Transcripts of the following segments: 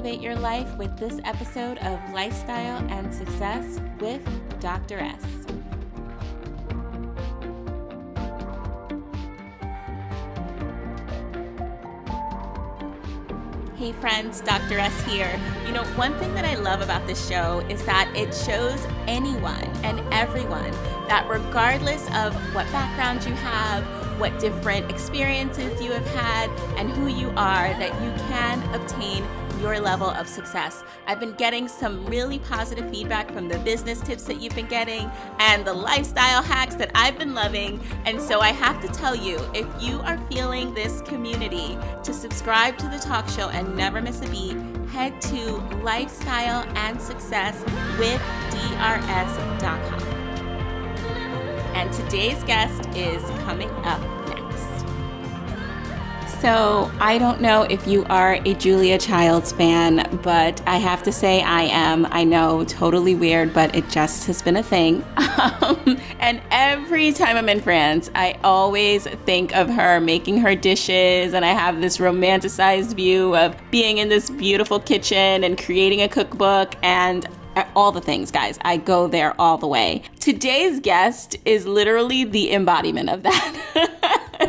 elevate your life with this episode of Lifestyle and Success with Dr. S. Hey friends, Dr. S here. You know, one thing that I love about this show is that it shows anyone and everyone that regardless of what background you have, what different experiences you have had, and who you are, that you can obtain your level of success. I've been getting some really positive feedback from the business tips that you've been getting and the lifestyle hacks that I've been loving. And so I have to tell you, if you are feeling this community, to subscribe to the talk show and never miss a beat, head to Lifestyle and Success with DRS.com. And today's guest is coming up next. So I don't know if you are a Julia Childs fan, but I have to say I am. I know, totally weird, but it just has been a thing. And every time I'm in France, I always think of her making her dishes, and I have this romanticized view of being in this beautiful kitchen and creating a cookbook and all the things, guys. I go there all the way. Today's guest is literally the embodiment of that.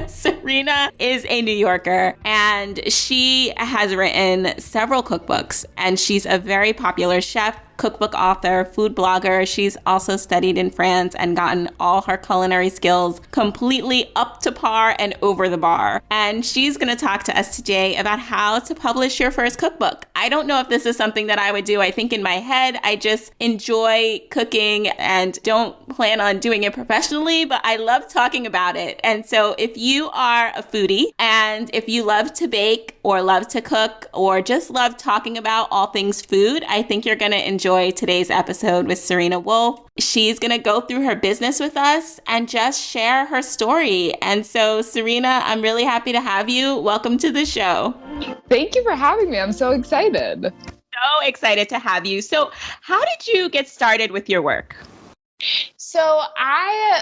Serena is a New Yorker, and she has written several cookbooks, and she's a very popular chef, cookbook author, food blogger. She's also studied in France and gotten all her culinary skills completely up to par and over the bar. And she's going to talk to us today about how to publish your first cookbook. I don't know if this is something that I would do. I think in my head, I just enjoy cooking and don't plan on doing it professionally, but I love talking about it. And so if you are a foodie and if you love to bake or love to cook or just love talking about all things food, I think you're going to enjoy today's episode with Serena Wolf. She's going to go through her business with us and just share her story. And so, Serena, I'm really happy to have you. Welcome to the show. Thank you for having me. I'm so excited. So excited to have you. So how did you get started with your work? So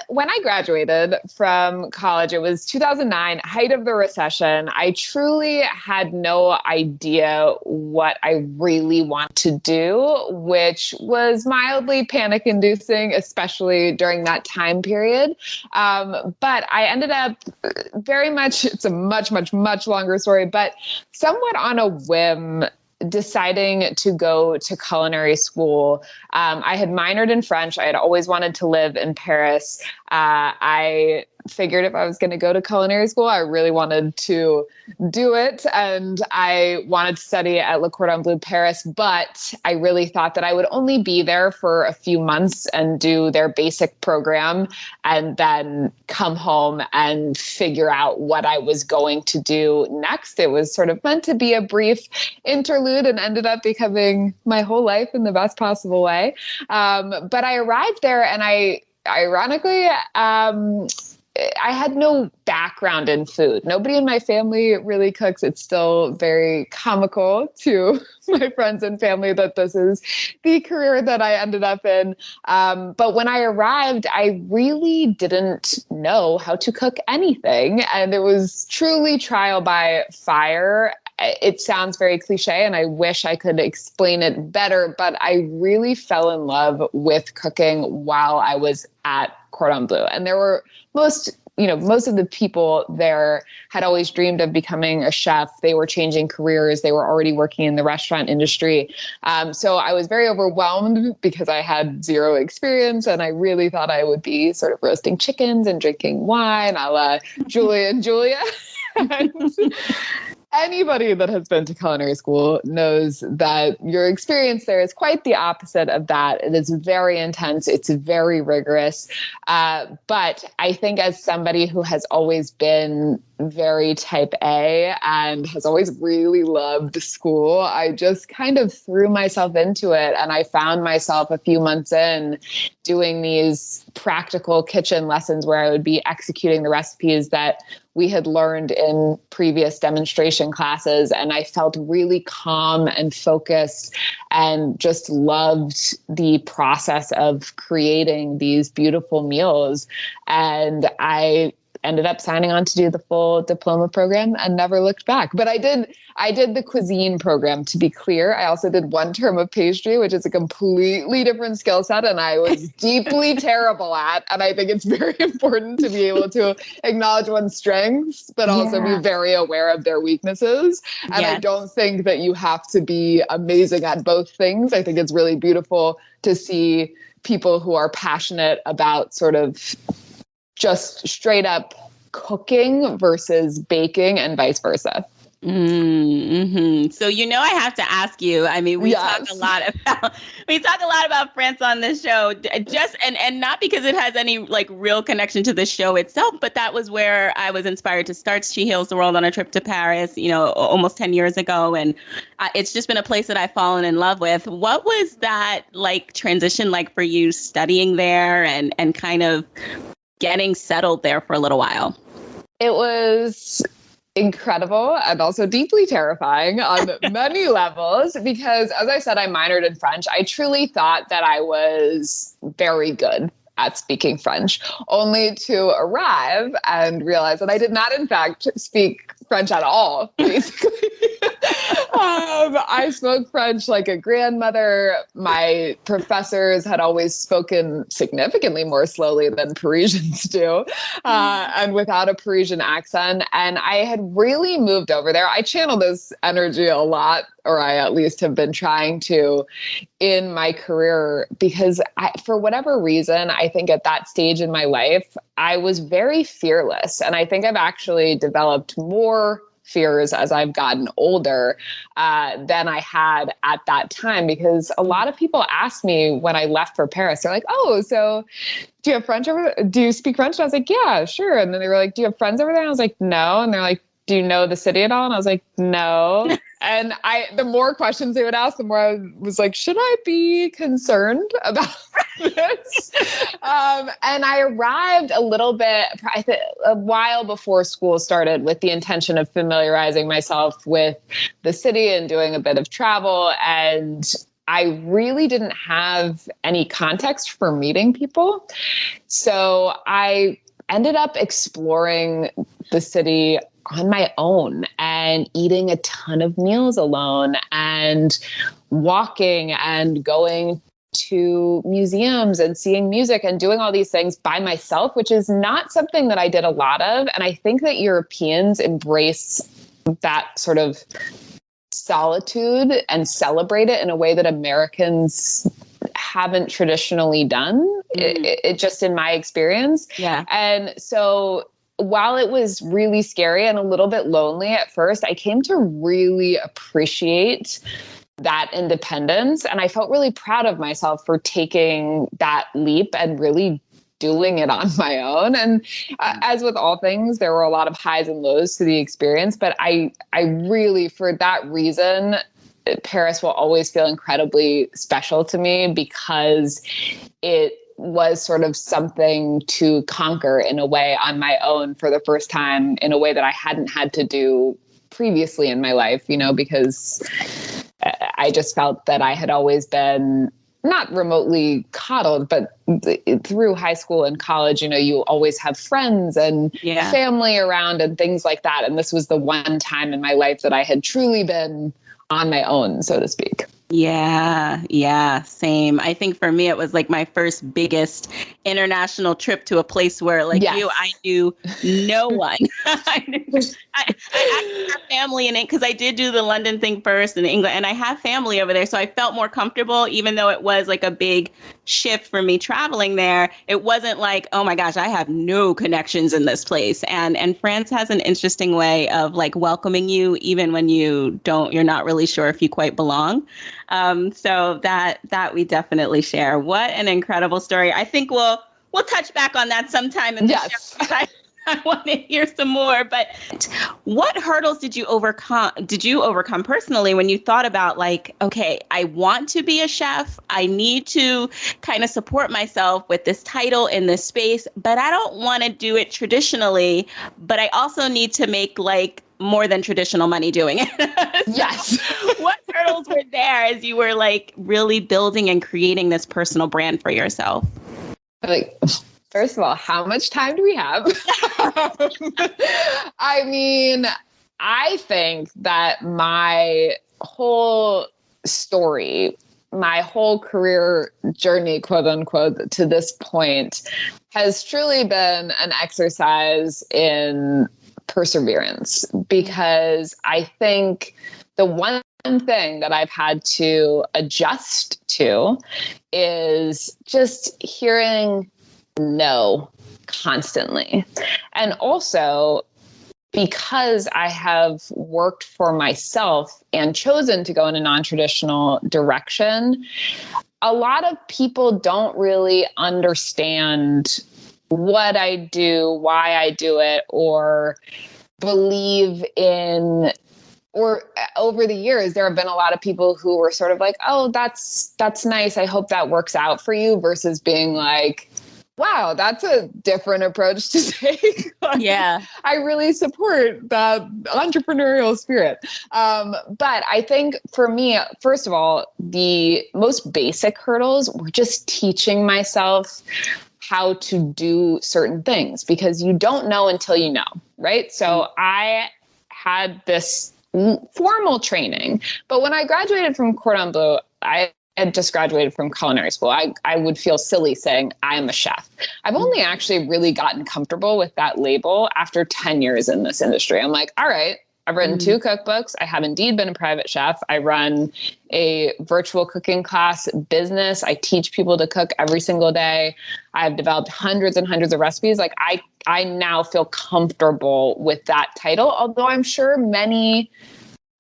when I graduated from college, it was 2009, height of the recession. I truly had no idea what I really want to do, which was mildly panic-inducing, especially during that time period. But I ended up very much, it's a much, much, much longer story, but somewhat on a whim, deciding to go to culinary school. I had minored in French. I had always wanted to live in Paris. I figured if I was going to go to culinary school, I really wanted to do it. And I wanted to study at Le Cordon Bleu Paris, but I really thought that I would only be there for a few months and do their basic program and then come home and figure out what I was going to do next. It was sort of meant to be a brief interlude and ended up becoming my whole life in the best possible way. But I arrived there and ironically, I had no background in food. Nobody in my family really cooks. It's still very comical to my friends and family that this is the career that I ended up in. But when I arrived, I really didn't know how to cook anything. And it was truly trial by fire. It sounds very cliche, and I wish I could explain it better, but I really fell in love with cooking while I was at Cordon Bleu. And there were most of the people there had always dreamed of becoming a chef. They were changing careers. They were already working in the restaurant industry. So I was very overwhelmed because I had zero experience, and I really thought I would be sort of roasting chickens and drinking wine a la Julia and Julia. Anybody that has been to culinary school knows that your experience there is quite the opposite of that. It is very intense. It's very rigorous. But I think as somebody who has always been very type A and has always really loved school, I just kind of threw myself into it. And I found myself a few months in doing these practical kitchen lessons where I would be executing the recipes that we had learned in previous demonstration classes. And I felt really calm and focused and just loved the process of creating these beautiful meals. And I ended up signing on to do the full diploma program and never looked back. But I did the cuisine program, to be clear. I also did one term of pastry, which is a completely different skill set, and I was deeply terrible at. And I think it's very important to be able to acknowledge one's strengths, but also be very aware of their weaknesses. And I don't think that you have to be amazing at both things. I think it's really beautiful to see people who are passionate about sort of just straight up cooking versus baking and vice versa. Mm-hmm. So, I have to ask you, I mean, we talk a lot about France on this show, just, and not because it has any like real connection to the show itself, but that was where I was inspired to start She Heals the World on a trip to Paris, almost 10 years ago. And it's just been a place that I've fallen in love with. What was that like transition like for you studying there and kind of getting settled there for a little while? It was incredible and also deeply terrifying on many levels because, as I said, I minored in French. I truly thought that I was very good at speaking French, only to arrive and realize that I did not, in fact, speak French at all, basically. I spoke French like a grandmother. My professors had always spoken significantly more slowly than Parisians do, and without a Parisian accent. And I had really moved over there. I channel this energy a lot, or I at least have been trying to in my career, because for whatever reason, I think at that stage in my life, I was very fearless. And I think I've actually developed more fears as I've gotten older than I had at that time, because a lot of people asked me when I left for Paris, they're like, oh, so do you have French over there? Do you speak French? And I was like, yeah, sure. And then they were like, do you have friends over there? And I was like, no. And they're like, do you know the city at all? And I was like, no. And the more questions they would ask, the more I was like, should I be concerned about this? And I arrived a little bit, a while before school started, with the intention of familiarizing myself with the city and doing a bit of travel. And I really didn't have any context for meeting people. So I ended up exploring the city on my own and eating a ton of meals alone and walking and going to museums and seeing music and doing all these things by myself, which is not something that I did a lot of. And I think that Europeans embrace that sort of solitude and celebrate it in a way that Americans haven't traditionally done. It just in my experience. Yeah. And so while it was really scary and a little bit lonely at first, I came to really appreciate that independence. And I felt really proud of myself for taking that leap and really doing it on my own. And as with all things, there were a lot of highs and lows to the experience. But I really, for that reason, Paris will always feel incredibly special to me, because it was sort of something to conquer in a way on my own for the first time, in a way that I hadn't had to do previously in my life, because I just felt that I had always been not remotely coddled, but through high school and college, you always have friends and family around and things like that. And this was the one time in my life that I had truly been on my own, so to speak. Yeah, same. I think for me, it was like my first biggest international trip to a place where, like you, I knew no one. I actually have family in it, because I did do the London thing first in England, and I have family over there. So I felt more comfortable, even though it was like a big shift for me traveling there. It wasn't like, oh my gosh, I have no connections in this place. And France has an interesting way of like welcoming you, even when you're not really sure if you quite belong. So that we definitely share. What an incredible story. I think we'll touch back on that sometime in the show. I want to hear some more. But what hurdles did you overcome personally when you thought about like, okay, I want to be a chef. I need to kind of support myself with this title in this space, but I don't want to do it traditionally, but I also need to make like more than traditional money doing it. Yes. What hurdles were there as you were like really building and creating this personal brand for yourself? Like, First of all, how much time do we have? I mean, I think that my whole story, my whole career journey, quote unquote, to this point has truly been an exercise in perseverance, because I think the one thing that I've had to adjust to is just hearing no constantly. And also, because I have worked for myself and chosen to go in a non-traditional direction, a lot of people don't really understand what I do, why I do it, or believe in, or over the years, there have been a lot of people who were sort of like, oh, that's nice. I hope that works out for you, versus being like, wow, that's a different approach to take. Like, Yeah. I really support that entrepreneurial spirit. But I think for me, first of all, the most basic hurdles were just teaching myself how to do certain things, because you don't know until you know, right? So I had this formal training, but when I graduated from Cordon Bleu, I had just graduated from culinary school. I would feel silly saying I am a chef. I've only actually really gotten comfortable with that label after 10 years in this industry. I'm like, all right, I've written 2 cookbooks. I have indeed been a private chef. I run a virtual cooking class business. I teach people to cook every single day. I've developed hundreds and hundreds of recipes. Like I now feel comfortable with that title, although I'm sure many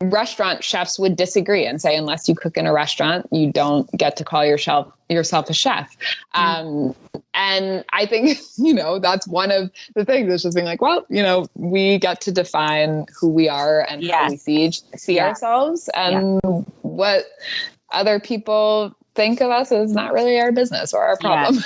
restaurant chefs would disagree and say, unless you cook in a restaurant, you don't get to call yourself a chef. And I think, that's one of the things, is just being like, well, we get to define who we are and how we see ourselves, and what other people think of us is not really our business or our problem.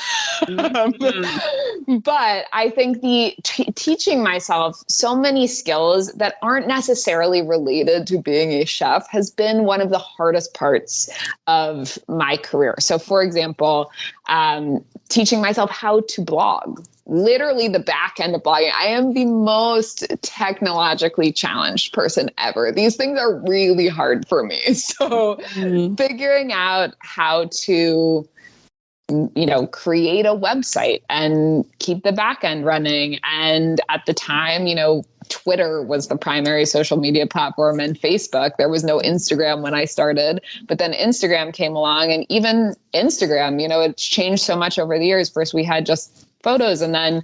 But I think the teaching myself so many skills that aren't necessarily related to being a chef has been one of the hardest parts of my career. So for example, teaching myself how to blog, literally the back end of blogging. I am the most technologically challenged person ever. These things are really hard for me. So figuring out how to, create a website and keep the back end running. And at the time, Twitter was the primary social media platform, and Facebook. There was no Instagram when I started, but then Instagram came along, and even Instagram, it's changed so much over the years. First, we had just photos, and then,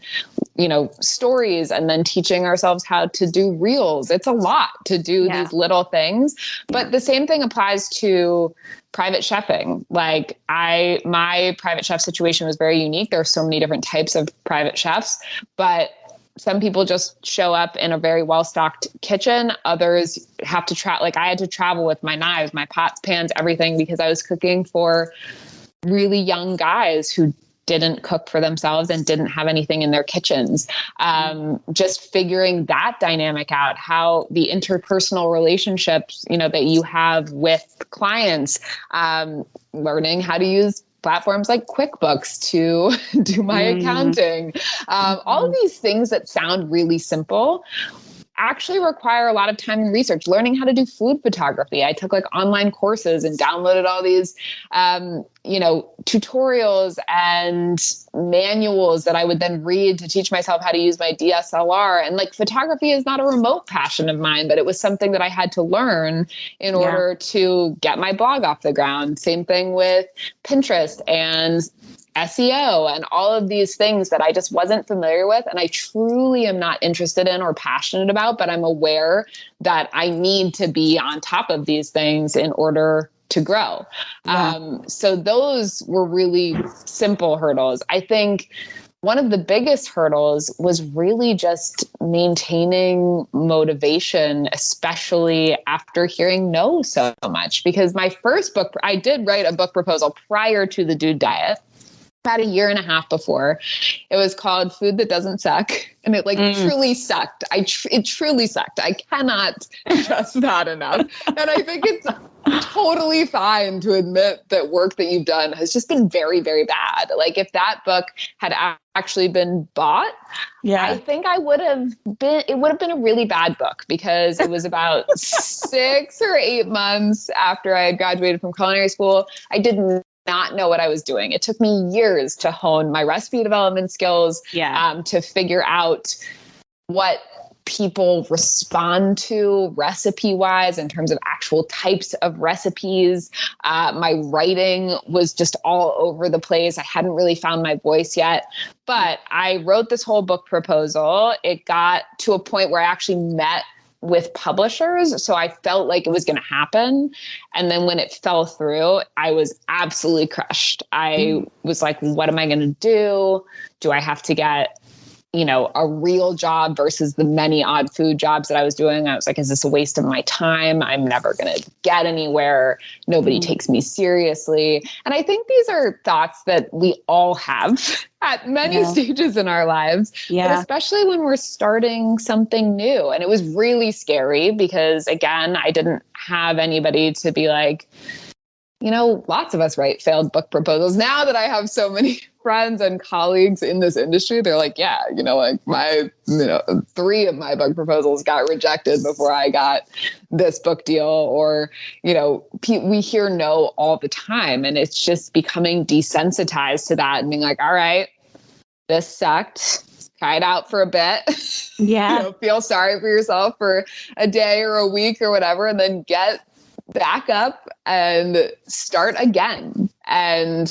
stories, and then teaching ourselves how to do reels. It's a lot to do these little things, but the same thing applies to private chefing. Like my private chef situation was very unique. There are so many different types of private chefs, but some people just show up in a very well-stocked kitchen. Others have to like I had to travel with my knives, my pots, pans, everything, because I was cooking for really young guys who didn't cook for themselves and didn't have anything in their kitchens. Just figuring that dynamic out, how the interpersonal relationships, that you have with clients, learning how to use platforms like QuickBooks to do my accounting. All of these things that sound really simple actually require a lot of time and research. Learning how to do food photography. I took like online courses and downloaded all these, tutorials and manuals that I would then read to teach myself how to use my DSLR. And like photography is not a remote passion of mine, but it was something that I had to learn in order to get my blog off the ground. Same thing with Pinterest and SEO and all of these things that I just wasn't familiar with, and I truly am not interested in or passionate about, but I'm aware that I need to be on top of these things in order to grow. So those were really simple hurdles. I think one of the biggest hurdles was really just maintaining motivation, especially after hearing no so much, because my first book, I did write a book proposal prior to the Dude Diet. about a year and a half before. It was called Food That Doesn't Suck. And it truly sucked. It truly sucked. I cannot stress that enough. And I think it's totally fine to admit that work that you've done has just been very, very bad. Like if that book had actually been bought, I think it would have been a really bad book, because it was about 6 or 8 months after I had graduated from culinary school. I did not know what I was doing. It took me years to hone my recipe development skills, to figure out what people respond to recipe wise in terms of actual types of recipes. My writing was just all over the place. I hadn't really found my voice yet, but I wrote this whole book proposal. It got to a point where I actually met with publishers. So I felt like it was going to happen. And then when it fell through, I was absolutely crushed. I was like, what am I going to do? Do I have to get, a real job versus the many odd food jobs that I was doing? I was like, is this a waste of my time? I'm never going to get anywhere. Nobody takes me seriously. And I think these are thoughts that we all have at many stages in our lives, but especially when we're starting something new. And it was really scary because, again, I didn't have anybody to be like, lots of us write failed book proposals. Now that I have so many friends and colleagues in this industry, they're like, my 3 of my book proposals got rejected before I got this book deal. Or, we hear no all the time, and it's just becoming desensitized to that and being like, all right, this sucked. Try it out for a bit. Yeah. Feel sorry for yourself for a day or a week or whatever, and then get back up and start again. And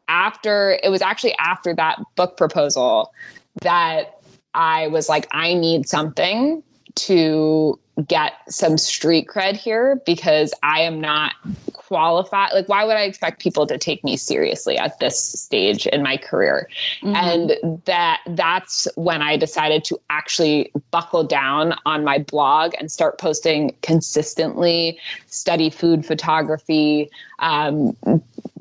it was actually after that book proposal that I was like, I need something to get some street cred here, because I am not qualified. Like, why would I expect people to take me seriously at this stage in my career? And that's when I decided to actually buckle down on my blog and start posting consistently, study food photography,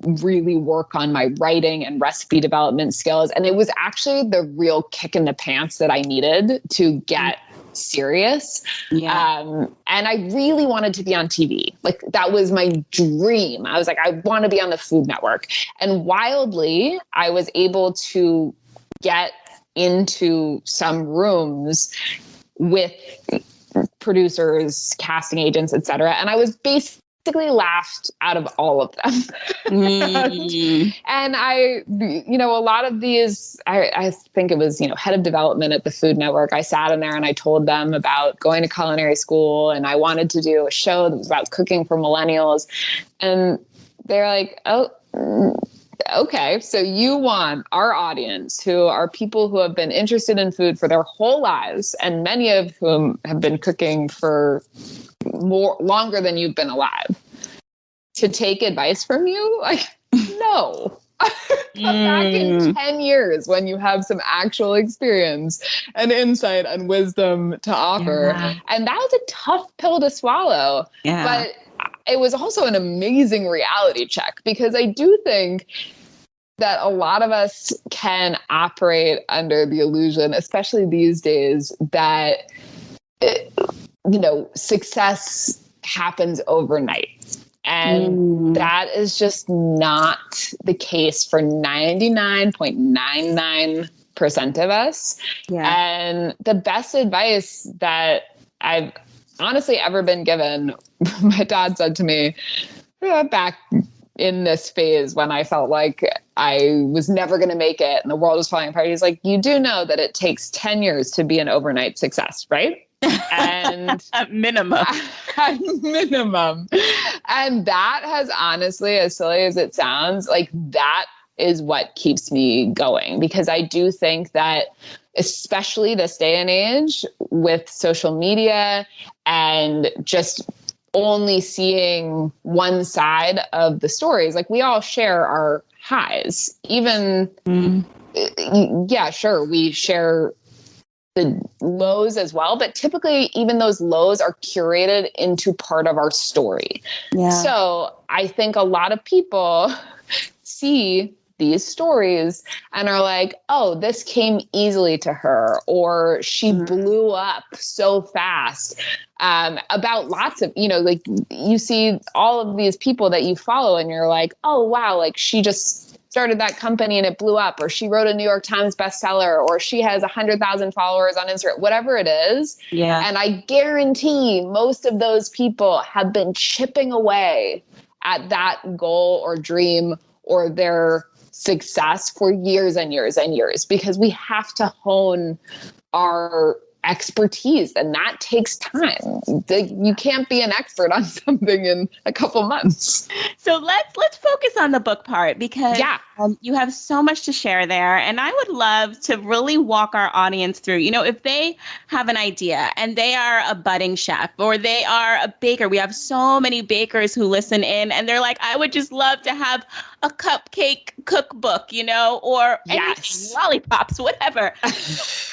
really work on my writing and recipe development skills. And it was actually the real kick in the pants that I needed to get serious. And I really wanted to be on TV. Like, that was my dream. I was like, I want to be on the Food Network. And wildly, I was able to get into some rooms with producers, casting agents, etc. And I was basically laughed out of all of them. And I, a lot of these, I think it was, head of development at the Food Network. I sat in there and I told them about going to culinary school, and I wanted to do a show that was about cooking for millennials. And they're like, oh, okay, so you want our audience, who are people who have been interested in food for their whole lives, and many of whom have been cooking for longer than you've been alive, to take advice from you? Like, no. Come back in 10 years when you have some actual experience and insight and wisdom to offer. And that was a tough pill to swallow. But it was also an amazing reality check, because I do think that a lot of us can operate under the illusion, especially these days, that success happens overnight. And that is just not the case for 99.99% of us. And the best advice that I've honestly ever been given, my dad said to me back in this phase when I felt like I was never going to make it and the world was falling apart. He's like, you do know that it takes 10 years to be an overnight success, right? And at minimum. And that has, honestly, as silly as it sounds, like, that is what keeps me going, because I do think that, especially this day and age with social media and just only seeing one side of the stories, like, we all share our highs, even, sure, we share the lows as well, but typically even those lows are curated into part of our story. So I think a lot of people see these stories and are like, oh, this came easily to her, or she blew up so fast. About lots of, like you see all of these people that you follow and you're like, oh, wow, like she just started that company and it blew up, or she wrote a New York Times bestseller, or she has 100,000 followers on Instagram, whatever it is. Yeah. And I guarantee most of those people have been chipping away at that goal or dream or their success for years and years and years, because we have to hone our expertise, and that takes time. You can't be an expert on something in a couple months. So let's focus on the book part, because you have so much to share there, and I would love to really walk our audience through, if they have an idea and they are a budding chef or they are a baker. We have so many bakers who listen in and they're like, I would just love to have a cupcake cookbook, or anything, lollipops, whatever.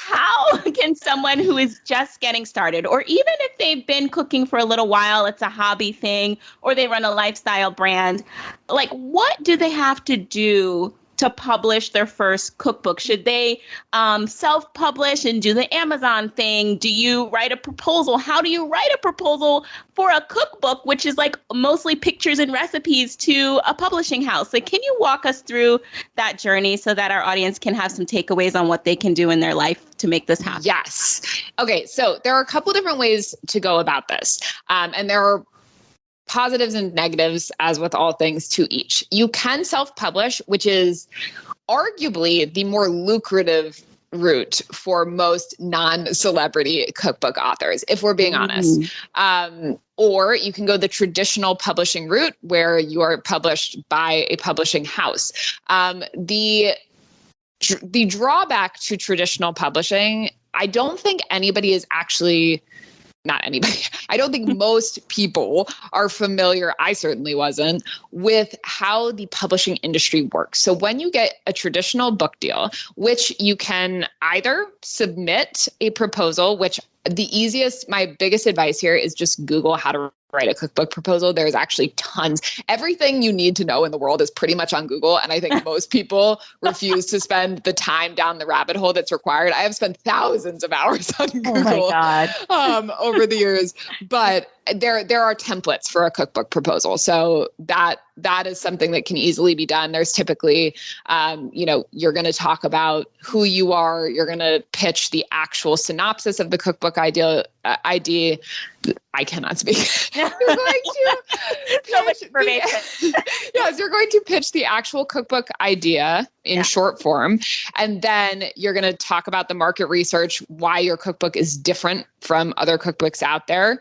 How can someone who is just getting started, or even if they've been cooking for a little while, it's a hobby thing, or they run a lifestyle brand, like what do they have to do to publish their first cookbook? Should they self-publish and do the Amazon thing? Do you write a proposal? How do you write a proposal for a cookbook, which is like mostly pictures and recipes, to a publishing house? Like, can you walk us through that journey so that our audience can have some takeaways on what they can do in their life to make this happen? Yes. Okay. So there are a couple different ways to go about this. And there are positives and negatives, as with all things, to each. You can self-publish, which is arguably the more lucrative route for most non-celebrity cookbook authors, if we're being honest. Or you can go the traditional publishing route, where you are published by a publishing house. The drawback to traditional publishing, I don't think anybody is actually... Not anybody. I don't think most people are familiar, I certainly wasn't, with how the publishing industry works. So when you get a traditional book deal, which you can either submit a proposal, which my biggest advice here is just Google how to write a cookbook proposal. There's actually tons. Everything you need to know in the world is pretty much on Google. And I think most people refuse to spend the time down the rabbit hole that's required. I have spent thousands of hours on Google over the years, but there are templates for a cookbook proposal. So that is something that can easily be done. There's typically, you're going to talk about who you are. You're going to pitch the actual synopsis of the cookbook idea. I cannot speak. You're going to so much information. Yes, you're going to pitch the actual cookbook idea in short form. And then you're going to talk about the market research, why your cookbook is different from other cookbooks out there,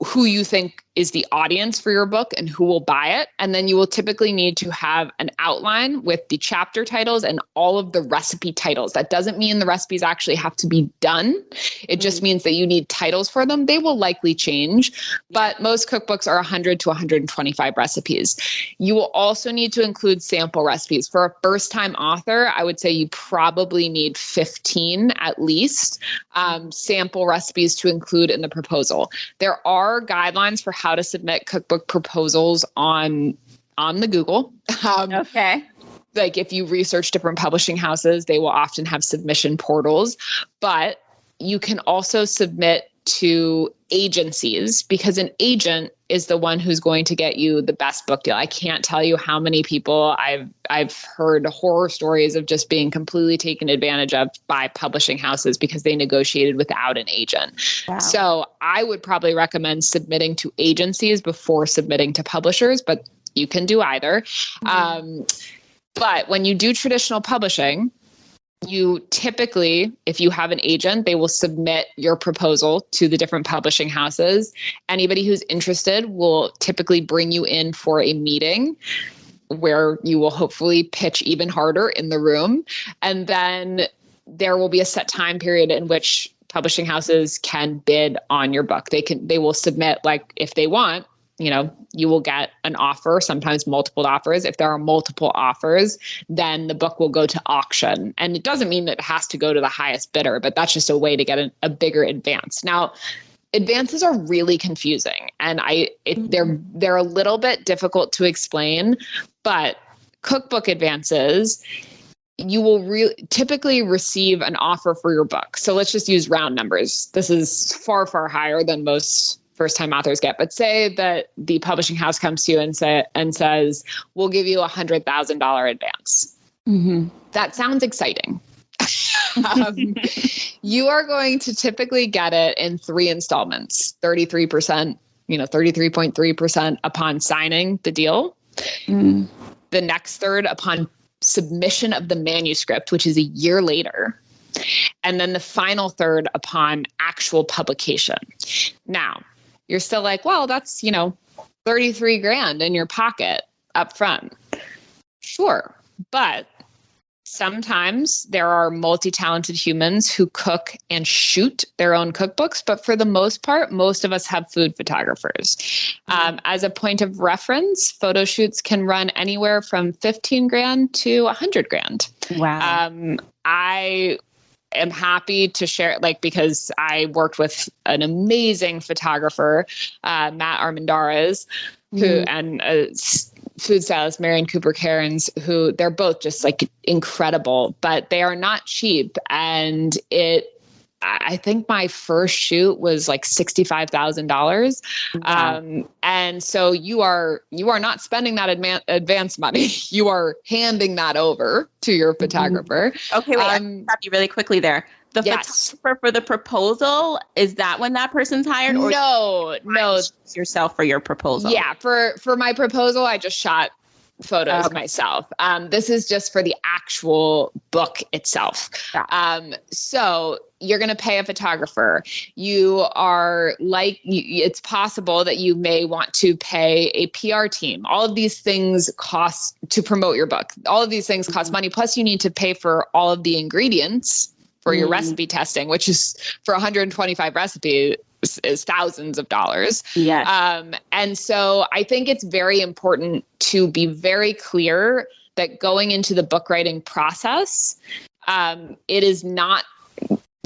who you think is the audience for your book and who will buy it. And then you will typically need to have an outline with the chapter titles and all of the recipe titles. That doesn't mean the recipes actually have to be done. It just means that you need titles for them. They will likely change, but most cookbooks are 100 to 125 recipes. You will also need to include sample recipes. For a first-time author, I would say you probably need 15 at least sample recipes to include in the proposal. There are guidelines for how to submit cookbook proposals on the Google. Okay. Like if you research different publishing houses, they will often have submission portals, but you can also submit to agencies, because an agent is the one who's going to get you the best book deal. I can't tell you how many people I've heard horror stories of just being completely taken advantage of by publishing houses because they negotiated without an agent. Wow. So I would probably recommend submitting to agencies before submitting to publishers, but you can do either. But when you do traditional publishing, you typically, if you have an agent, they will submit your proposal to the different publishing houses. Anybody who's interested will typically bring you in for a meeting where you will hopefully pitch even harder in the room. And then there will be a set time period in which publishing houses can bid on your book. They will submit, like, if they want, you will get an offer, sometimes multiple offers. If there are multiple offers, then the book will go to auction. And it doesn't mean that it has to go to the highest bidder, but that's just a way to get a bigger advance. Now, advances are really confusing, and they're a little bit difficult to explain, but Cookbook Advances, you will typically receive an offer for your book. So let's just use round numbers. This is far, far higher than most first-time authors get. But say that the publishing house comes to you and says, we'll give you $100,000 advance. Mm-hmm. That sounds exciting. You are going to typically get it in 3 installments, 33%, 33.3% upon signing the deal. Mm. The next third upon submission of the manuscript, which is a year later. And then the final third upon actual publication. Now, you're still like, well, that's, $33,000 in your pocket up front. Sure. But sometimes there are multi-talented humans who cook and shoot their own cookbooks, but for the most part, most of us have food photographers. As a point of reference, photo shoots can run anywhere from $15,000 to $100,000. Wow. I am happy to share, because I worked with an amazing photographer, Matt Armendariz, and food stylist Marion Cooper Cairns, who they're both just incredible, but they are not cheap. And I think my first shoot was $65,000. Wow. And so you are not spending that advance money. You are handing that over to your photographer. Okay, wait, I stop you really quickly there. The photographer for the proposal, is that when that person's hired? Or no. Yourself for your proposal? Yeah, for my proposal, I just shot photos myself. This is just for the actual book itself. Yeah. So you're going to pay a photographer. You are it's possible that you may want to pay a PR team. All of these things cost to promote your book. All of these things cost money. Plus you need to pay for all of the ingredients for your recipe testing, which is for 125 recipes is thousands of dollars. Yes. And so I think it's very important to be very clear that going into the book writing process, it is not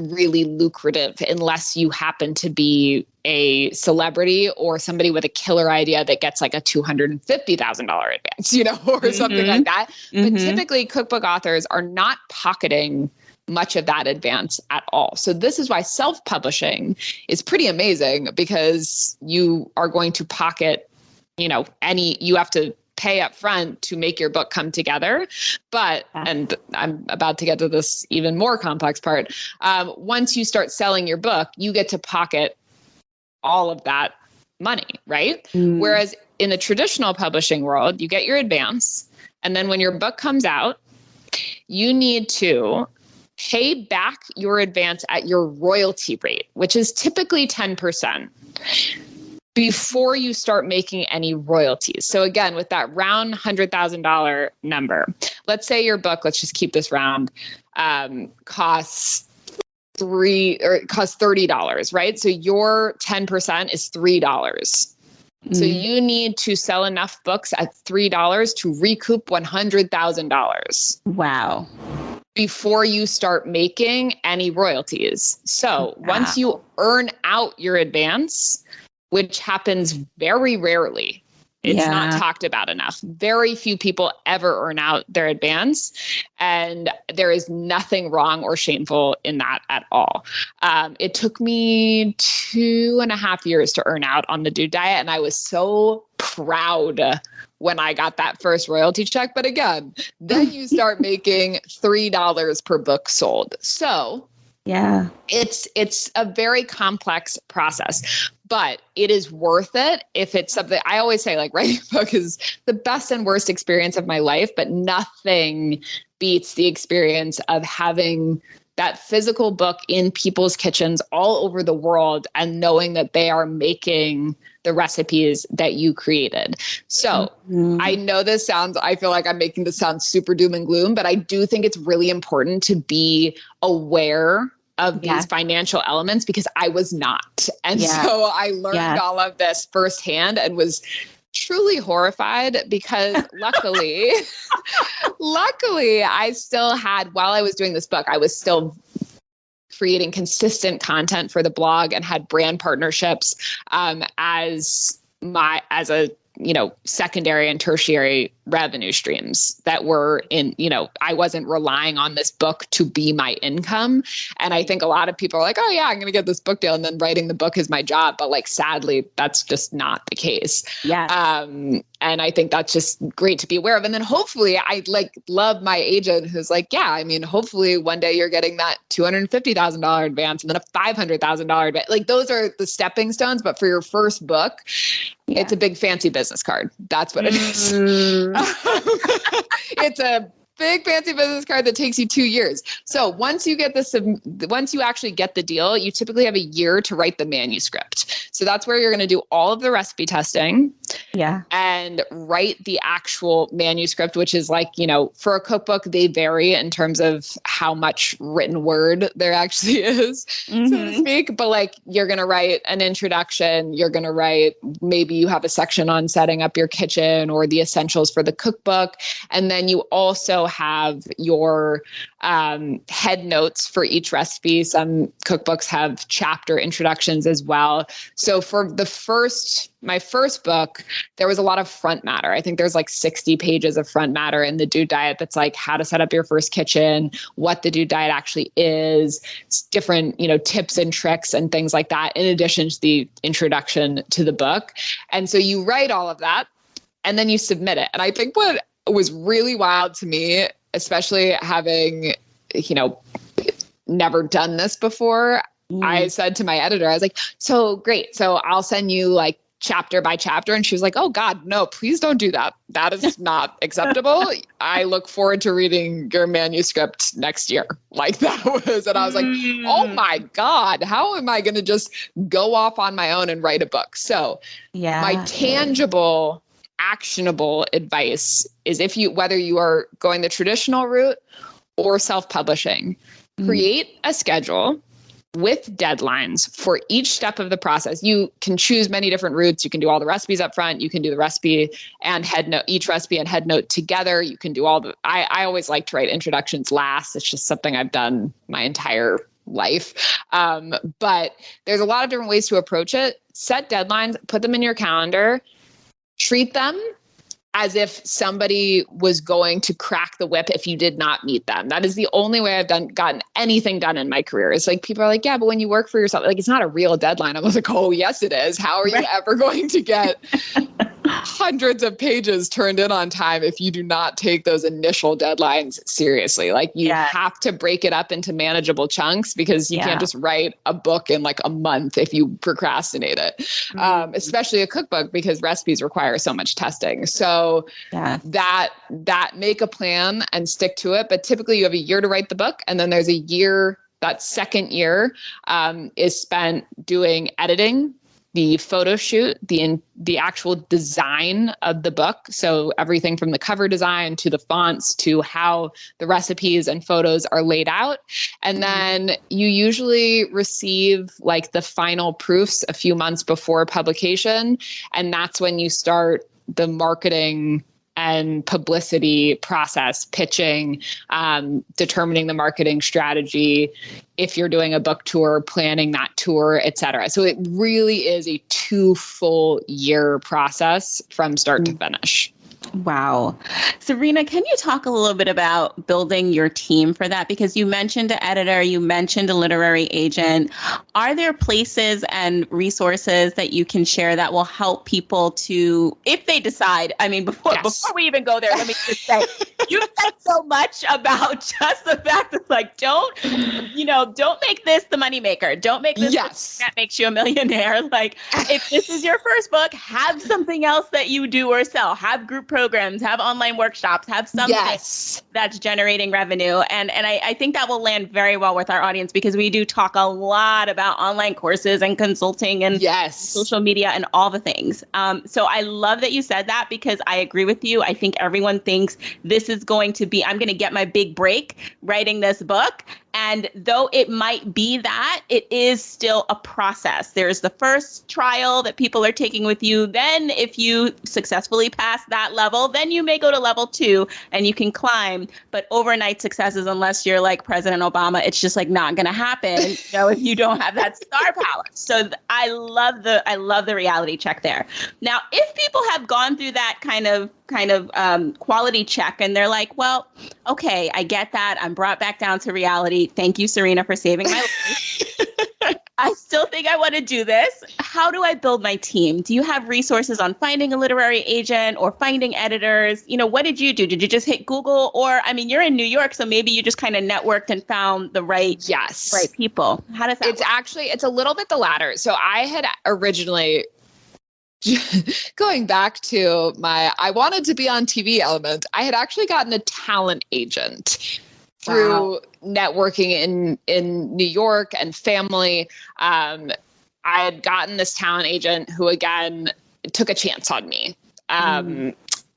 really lucrative unless you happen to be a celebrity or somebody with a killer idea that gets a $250,000 advance, or something like that. But typically cookbook authors are not pocketing much of that advance at all. So this is why self-publishing is pretty amazing, because you are going to pocket, you have to pay up front to make your book come together. But, and I'm about to get to this even more complex part. Once you start selling your book, you get to pocket all of that money, right? Whereas in the traditional publishing world, you get your advance. And then when your book comes out, you need to pay back your advance at your royalty rate, which is typically 10%, before you start making any royalties. So again, with that round $100,000 number, let's say your book, let's just keep this round, costs $30, right? So your 10% is $3. So you need to sell enough books at $3 to recoup $100,000. Wow. Before you start making any royalties. So once you earn out your advance, which happens very rarely, it's not talked about enough. Very few people ever earn out their advance, and there is nothing wrong or shameful in that at all. It took me 2.5 years to earn out on the Dude Diet, and I was so proud when I got that first royalty check. But again, then you start making $3 per book sold. So yeah, it's a very complex process, but it is worth it if it's something. I always say, writing a book is the best and worst experience of my life, but nothing beats the experience of having that physical book in people's kitchens all over the world and knowing that they are making the recipes that you created. So I know I feel like I'm making this sound super doom and gloom, but I do think it's really important to be aware of these financial elements, because I was not. And so I learned all of this firsthand and was truly horrified, because luckily I still had, while I was doing this book, I was still creating consistent content for the blog and had brand partnerships as a secondary and tertiary revenue streams that were in, I wasn't relying on this book to be my income. And I think a lot of people are like, oh yeah, I'm going to get this book deal, and then writing the book is my job. But like, sadly, that's just not the case. Yeah. And I think that's just great to be aware of. And then hopefully I love my agent who's like, yeah, I mean, hopefully one day you're getting that $250,000 advance and then a $500,000 advance. Like, those are the stepping stones. But for your first book, it's a big fancy business card. That's what it is. It's a big fancy business card that takes you 2 years. So once you actually get the deal, you typically have a year to write the manuscript. So that's where you're going to do all of the recipe testing. Yeah. And write the actual manuscript, which is like, for a cookbook, they vary in terms of how much written word there actually is, so to speak. But like, you're going to write an introduction, you're going to write, maybe you have a section on setting up your kitchen or the essentials for the cookbook. And then you also have your head notes for each recipe. Some cookbooks have chapter introductions as well. So for my first book, there was a lot of front matter. I think there's like 60 pages of front matter in the Dude Diet. That's like how to set up your first kitchen, what the Dude Diet actually is, different, tips and tricks and things like that, in addition to the introduction to the book. And so you write all of that and then you submit it. And I think what was really wild to me, especially having, never done this before, I said to my editor, I was like, so great. So I'll send you like chapter by chapter. And she was like, oh God, no, please don't do that. That is not acceptable. I look forward to reading your manuscript next year. Like, that was, and I was like, oh my God, how am I going to just go off on my own and write a book? So my tangible, actionable advice is, whether you are going the traditional route or self-publishing, create a schedule with deadlines for each step of the process. You can choose many different routes. You can do all the recipes up front. You can do the recipe and head note, each recipe and head note together. You can do I always like to write introductions last. It's just something I've done my entire life. But there's a lot of different ways to approach it. Set deadlines, put them in your calendar, treat them as if somebody was going to crack the whip if you did not meet them. That is the only way I've gotten anything done in my career. It's like, people are like, yeah, but when you work for yourself, like, it's not a real deadline. I was like, oh yes, it is. How are you ever going to get hundreds of pages turned in on time if you do not take those initial deadlines seriously? Like, you have to break it up into manageable chunks, because you can't just write a book in like a month if you procrastinate it, especially a cookbook, because recipes require so much testing. So that make a plan and stick to it. But typically you have a year to write the book, and then there's a year, that second year is spent doing editing, the photo shoot, the actual design of the book. So everything from the cover design to the fonts to how the recipes and photos are laid out. And then you usually receive like the final proofs a few months before publication. And that's when you start the marketing and publicity process, pitching, determining the marketing strategy, if you're doing a book tour, planning that tour, et cetera. So it really is a 2 full year process from start to finish. Wow. Serena, can you talk a little bit about building your team for that? Because you mentioned an editor, you mentioned a literary agent. Are there places and resources that you can share that will help people to, if they decide, I mean, before we even go there, let me just say, you said so much about just the fact that, like, don't make this the moneymaker. Don't make this that makes you a millionaire. Like, if this is your first book, have something else that you do or sell. Have group programs, have online workshops, have something that's generating revenue. And I think that will land very well with our audience, because we do talk a lot about online courses and consulting and social media and all the things. So I love that you said that, because I agree with you. I think everyone thinks this is going to be, I'm going to get my big break writing this book. And though it might be that, it is still a process. There's the first trial that people are taking with you. Then if you successfully pass that level, then you may go to level 2 and you can climb. But overnight successes, unless you're like President Obama, it's just like not going to happen, if you don't have that star power. So I love the reality check there. Now, if people have gone through that kind of quality check and they're like, well, okay, I get that. I'm brought back down to reality. Thank you, Serena, for saving my life. I still think I want to do this. How do I build my team? Do you have resources on finding a literary agent or finding editors? What did you do? Did you just hit Google? Or, you're in New York, so maybe you just kind of networked and found the right people. How does that work? It's a little bit the latter. So I had originally, going back to I wanted to be on TV element, I had actually gotten a talent agent through networking in New York and family. I had gotten this talent agent who, again, took a chance on me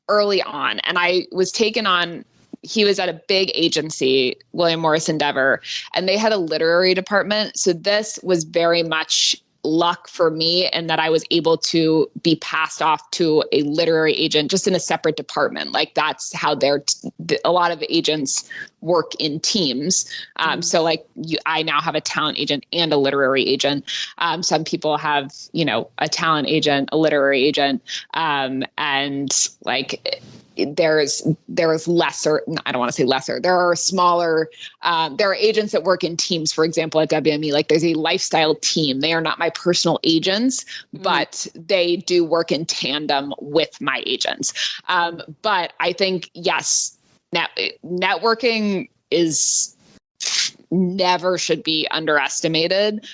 early on. And I was taken on, he was at a big agency, William Morris Endeavor, and they had a literary department. So this was very much luck for me, and that I was able to be passed off to a literary agent just in a separate department. Like that's how a lot of agents work in teams. So like I now have a talent agent and a literary agent. Some people have, a talent agent, a literary agent, and like there's lesser, I don't want to say lesser, there are smaller, there are agents that work in teams. For example, at WME, like there's a lifestyle team. They are not my personal agents, but they do work in tandem with my agents. But I think, yes, networking is never should be underestimated.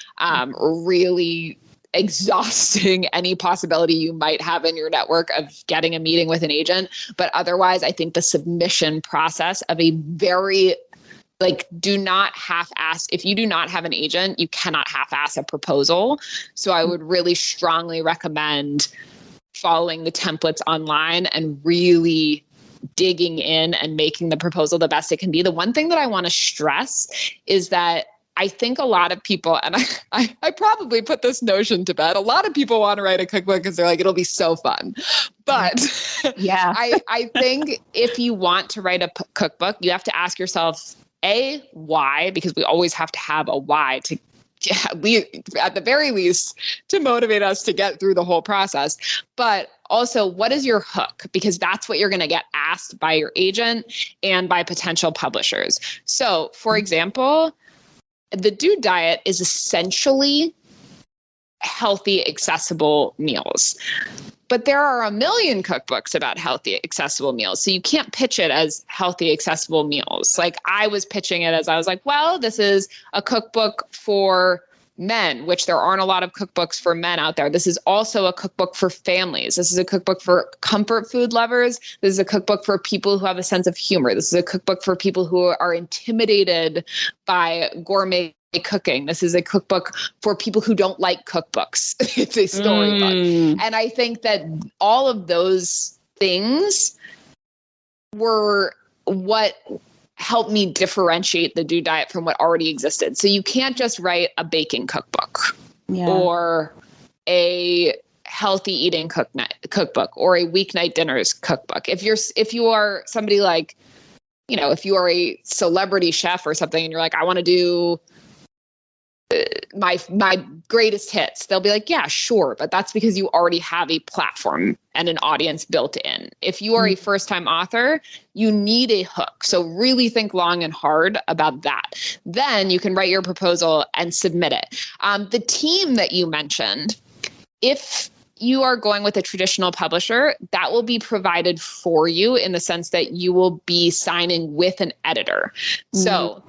Really exhausting any possibility you might have in your network of getting a meeting with an agent. But otherwise, I think the submission process of a very, do not half-ass. If you do not have an agent, you cannot half-ass a proposal. So I would really strongly recommend following the templates online and really digging in and making the proposal the best it can be. The one thing that I want to stress is that I think a lot of people, and I probably put this notion to bed, a lot of people want to write a cookbook because they're like, it'll be so fun. But yeah, I think if you want to write a cookbook, you have to ask yourself, A, why? Because we always have to have a why to, at the very least, to motivate us to get through the whole process. But also, what is your hook? Because that's what you're going to get asked by your agent and by potential publishers. So, for example, the Dude Diet is essentially healthy, accessible meals. But there are a million cookbooks about healthy, accessible meals. So you can't pitch it as healthy, accessible meals. Like I was pitching it as I was like, well, this is a cookbook for men, which there aren't a lot of cookbooks for men out there. This is also a cookbook for families. This is a cookbook for comfort food lovers. This is a cookbook for people who have a sense of humor. This is a cookbook for people who are intimidated by gourmet cooking. This is a cookbook for people who don't like cookbooks. It's a storybook. And I think that all of those things were what helped me differentiate the Dude Diet from what already existed. So you can't just write a baking cookbook or a healthy eating cookbook or a weeknight dinners cookbook. If you are somebody like, if you are a celebrity chef or something and you're like, I want to do my greatest hits, they'll be like, yeah, sure. But that's because you already have a platform and an audience built in. If you are a first-time author, you need a hook. So really think long and hard about that. Then you can write your proposal and submit it. The team that you mentioned, if you are going with a traditional publisher, that will be provided for you in the sense that you will be signing with an editor. So,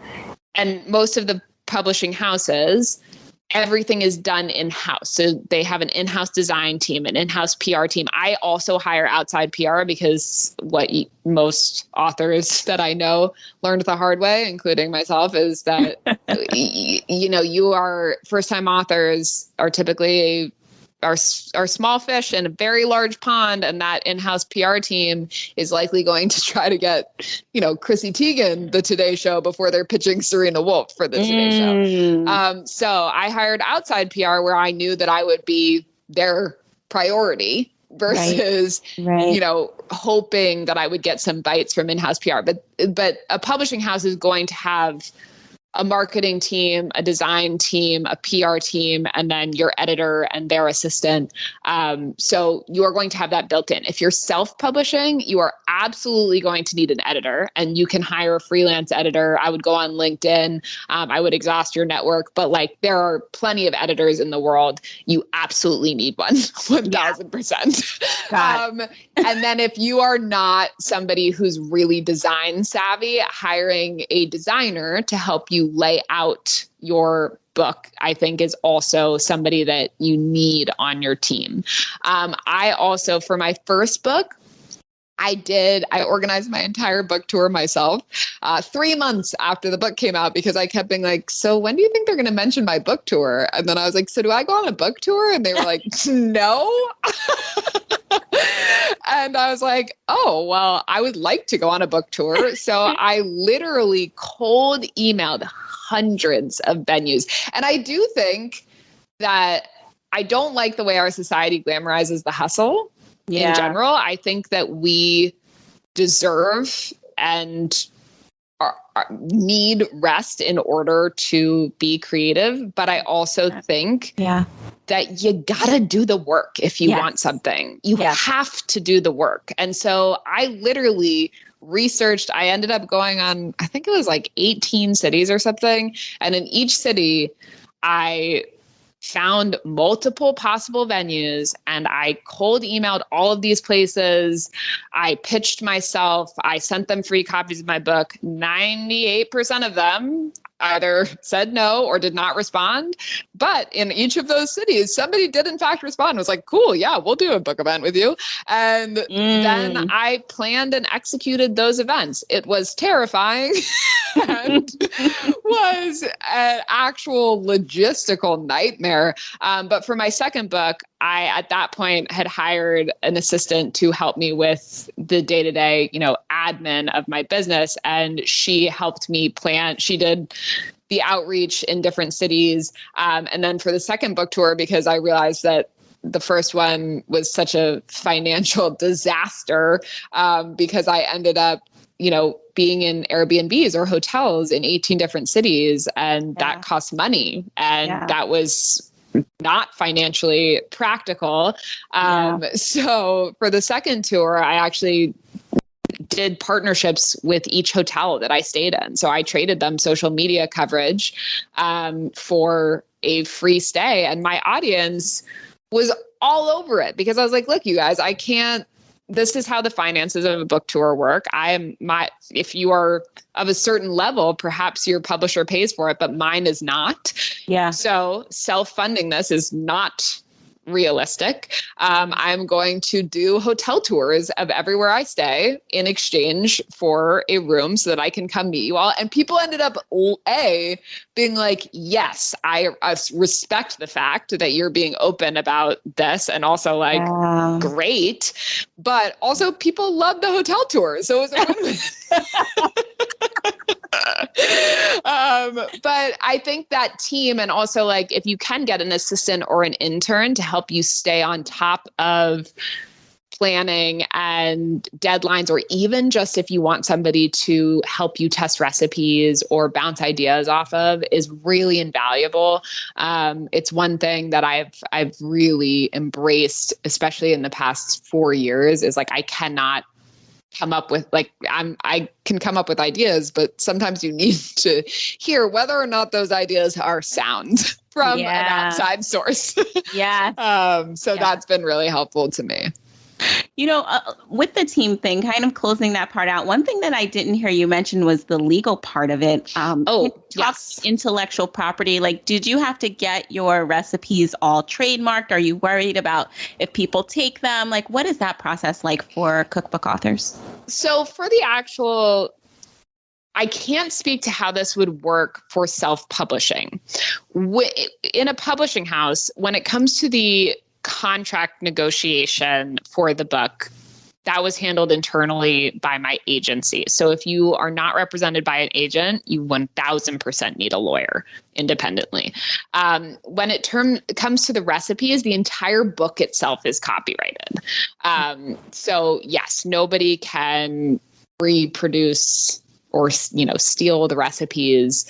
and most of the publishing houses, everything is done in-house. So they have an in-house design team, an in-house PR team. I also hire outside PR because what most authors that I know learned the hard way, including myself, is that, you are first-time authors are typically are small fish in a very large pond, and that in-house PR team is likely going to try to get, Chrissy Teigen, the Today Show, before they're pitching Serena Wolf for the Today Show. So I hired outside PR where I knew that I would be their priority versus, hoping that I would get some bites from in-house PR. But a publishing house is going to have a marketing team, a design team, a PR team, and then your editor and their assistant. So you are going to have that built in. If you're self-publishing, you are absolutely going to need an editor, and you can hire a freelance editor. I would go on LinkedIn. I would exhaust your network, but there are plenty of editors in the world. You absolutely need one, 1000%. And then if you are not somebody who's really design savvy, hiring a designer to help you lay out your book, I think, is also somebody that you need on your team. I also, for my first book, I organized my entire book tour myself 3 months after the book came out, because I kept being like, so when do you think they're going to mention my book tour? And then I was like, so do I go on a book tour? And they were like, no. And I was like, oh, well, I would like to go on a book tour. So I literally cold emailed hundreds of venues. And I do think that I don't like the way our society glamorizes the hustle in general. I think that we deserve and need rest in order to be creative. But I also think that you gotta do the work if you want something. You have to do the work. And so I literally researched. I ended up going on, I think it was 18 cities or something. And in each city, I found multiple possible venues, and I cold emailed all of these places. I pitched myself. I sent them free copies of my book. 98% of them either said no or did not respond. But in each of those cities, somebody did in fact respond. Was like, cool, yeah, we'll do a book event with you. And then I planned and executed those events. It was terrifying and was an actual logistical nightmare. But for my second book, I, at that point, had hired an assistant to help me with the day-to-day, admin of my business. And she helped me plan. She did the outreach in different cities. And then for the second book tour, because I realized that the first one was such a financial disaster, because I ended up, being in Airbnbs or hotels in 18 different cities, and that cost money. And that was not financially practical. So for the second tour, I actually did partnerships with each hotel that I stayed in. So I traded them social media coverage for a free stay. And my audience was all over it, because I was like, look, you guys, this is how the finances of a book tour work. If you are of a certain level, perhaps your publisher pays for it, but mine is not. Yeah. So self-funding this is not realistic. I'm going to do hotel tours of everywhere I stay in exchange for a room so that I can come meet you all. And people ended up being like, yes, I respect the fact that you're being open about this, and also great. But also people love the hotel tours. So it was a win-win. But I think that team, and also if you can get an assistant or an intern to help you stay on top of planning and deadlines, or even just if you want somebody to help you test recipes or bounce ideas off of, is really invaluable. It's one thing that I've really embraced, especially in the past 4 years, is I cannot come up with I can come up with ideas, but sometimes you need to hear whether or not those ideas are sound from an outside source. So that's been really helpful to me. With the team thing, kind of closing that part out, one thing that I didn't hear you mention was the legal part of it. Yes. Intellectual property. Did you have to get your recipes all trademarked? Are you worried about if people take them? What is that process like for cookbook authors? So for I can't speak to how this would work for self-publishing. In a publishing house, when it comes to the contract negotiation for the book, that was handled internally by my agency. So if you are not represented by an agent, you 1000% need a lawyer independently. When it comes to the recipes, the entire book itself is copyrighted. So yes, nobody can reproduce or, steal the recipes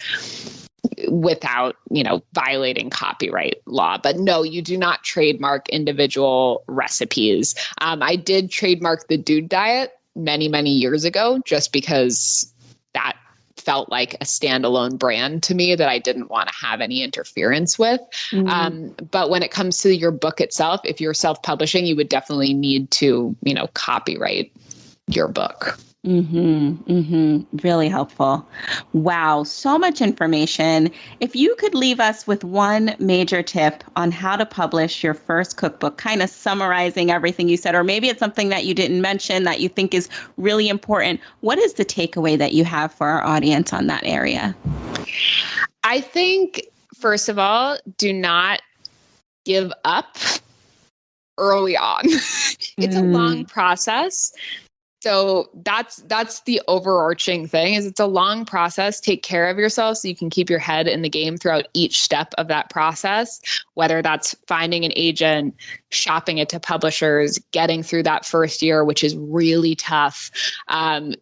without, violating copyright law. But no, you do not trademark individual recipes. I did trademark the Dude Diet many, many years ago, just because that felt like a standalone brand to me that I didn't want to have any interference with. But when it comes to your book itself, if you're self-publishing, you would definitely need to, copyright your book. Really helpful. Wow. So much information. If you could leave us with one major tip on how to publish your first cookbook, kind of summarizing everything you said, or maybe it's something that you didn't mention that you think is really important, what is the takeaway that you have for our audience on that area? I think, first of all, do not give up early on. It's a long process. So that's the overarching thing, is it's a long process. Take care of yourself so you can keep your head in the game throughout each step of that process, whether that's finding an agent, shopping it to publishers, getting through that first year, which is really tough,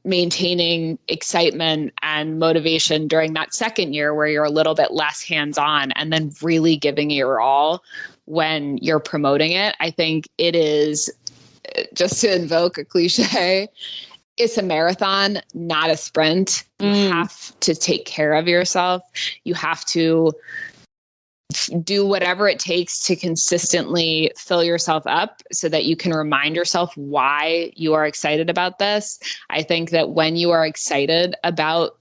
maintaining excitement and motivation during that second year where you're a little bit less hands-on, and then really giving it your all when you're promoting it. I think it is, just to invoke a cliche, it's a marathon, not a sprint. You have to take care of yourself. You have to do whatever it takes to consistently fill yourself up so that you can remind yourself why you are excited about this. I think that when you are excited about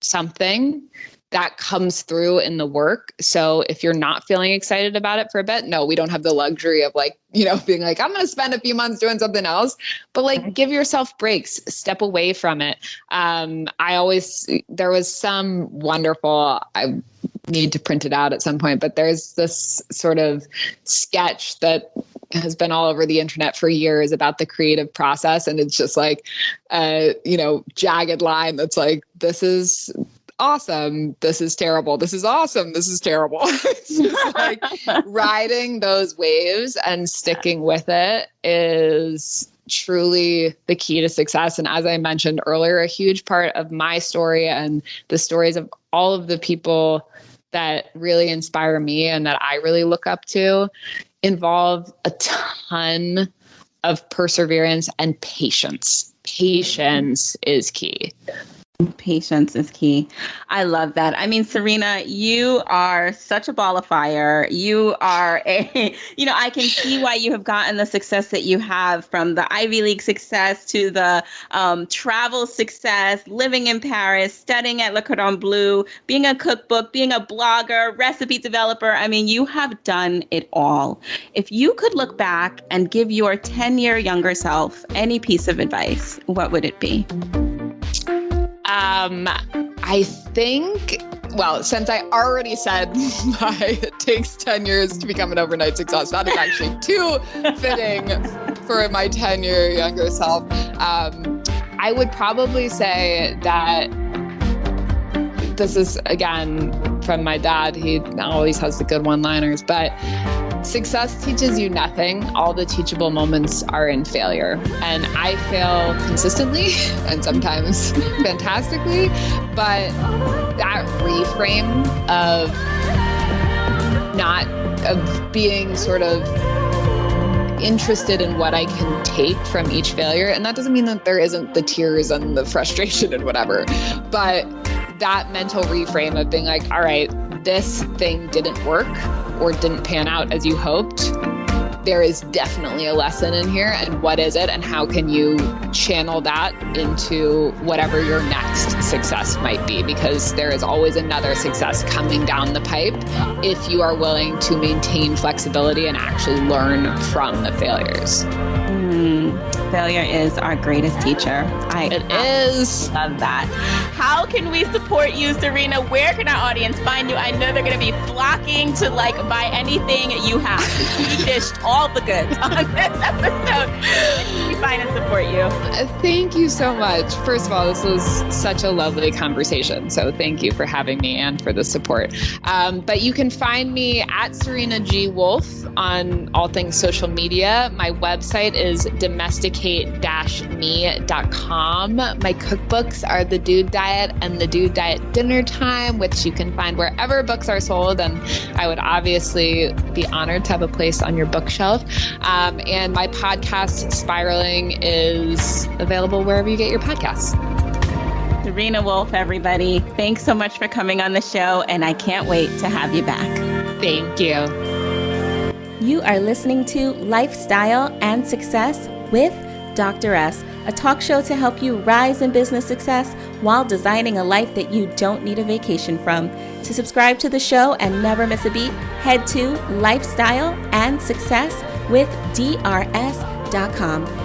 something, that comes through in the work. So if you're not feeling excited about it for a bit, no, we don't have the luxury of being like, I'm going to spend a few months doing something else, but give yourself breaks, step away from it. There was some wonderful, I need to print it out at some point, but there's this sort of sketch that has been all over the internet for years about the creative process. And it's just jagged line that's like, this is awesome, this is terrible, this is awesome, this is terrible. It's just riding those waves and sticking with it is truly the key to success. And as I mentioned earlier, a huge part of my story and the stories of all of the people that really inspire me and that I really look up to involve a ton of perseverance and patience. Patience is key. Patience is key. I love that. I mean, Serena, you are such a ball of fire. You are I can see why you have gotten the success that you have, from the Ivy League success to the travel success, living in Paris, studying at Le Cordon Bleu, being a cookbook, being a blogger, recipe developer. I mean, you have done it all. If you could look back and give your 10-year younger self any piece of advice, what would it be? I think, since I already said it takes 10 years to become an overnight success, that is actually too fitting for my 10-year younger self. I would probably say that this is, again, from my dad. He always has the good one-liners, but success teaches you nothing. All the teachable moments are in failure. And I fail consistently and sometimes fantastically, but that reframe of being sort of interested in what I can take from each failure. And that doesn't mean that there isn't the tears and the frustration and whatever, but that mental reframe of being like, all right, this thing didn't work or didn't pan out as you hoped. There is definitely a lesson in here. And what is it? And how can you channel that into whatever your next success might be? Because there is always another success coming down the pipe if you are willing to maintain flexibility and actually learn from the failures. Failure is our greatest teacher. It is. Love that. How can we support you, Serena? Where can our audience find you? I know they're going to be flocking to buy anything you have. You dished all the goods on this episode. Where can we find and support you? Thank you so much. First of all, this was such a lovely conversation. So thank you for having me and for the support. But you can find me at Serena G. Wolf on all things social media. My website is domesticate-me.com. My cookbooks are The Dude Diet and The Dude Diet Dinner Time, which you can find wherever books are sold. And I would obviously be honored to have a place on your bookshelf. And my podcast, Spiraling, is available wherever you get your podcasts. Serena Wolf, everybody. Thanks so much for coming on the show, and I can't wait to have you back. Thank you. You are listening to Lifestyle and Success with Dr. S, a talk show to help you rise in business success while designing a life that you don't need a vacation from. To subscribe to the show and never miss a beat, head to lifestyleandsuccesswithdrs.com.